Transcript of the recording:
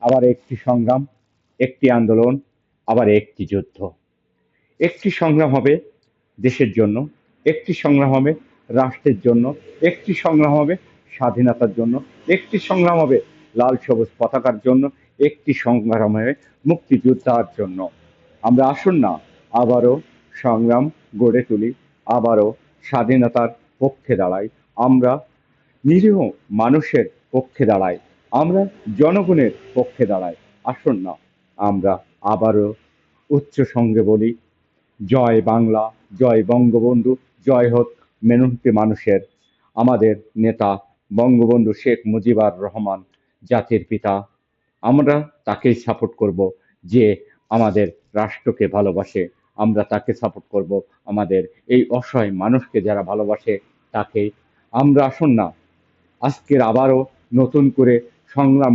আবার একটি সংগ্রাম, একটি আন্দোলন, আবার একটি যুদ্ধ। একটি সংগ্রাম হবে দেশের জন্য, একটি সংগ্রাম হবে রাষ্ট্রের জন্য, একটি সংগ্রাম হবে স্বাধীনতার জন্য, একটি সংগ্রাম হবে লাল সবুজ পতাকার জন্য, একটি সংগ্রাম হবে মুক্তিযোদ্ধার জন্য। আমরা আসুন না আবারও সংগ্রাম গড়ে তুলি, আবারও স্বাধীনতার পক্ষে দাঁড়াই। আমরা নিরীহ মানুষের পক্ষে দাঁড়াই, আমরা জনগণের পক্ষে দাঁড়াই। আসুন না আমরা আবারও উচ্চ সঙ্গে বলি, জয় বাংলা, জয় বঙ্গবন্ধু, জয় হোক মেহনতি মানুষের। আমাদের নেতা বঙ্গবন্ধু শেখ মুজিবুর রহমান জাতির পিতা। আমরা তাকেই সাপোর্ট করব, যে আমাদের রাষ্ট্রকে ভালোবাসে। আমরা তাকে সাপোর্ট করব, আমাদের এই অসহায় মানুষকে যারা ভালোবাসে তাকে। আমরা আসুন না আজকের আবারও নতুন করে সংগ্রাম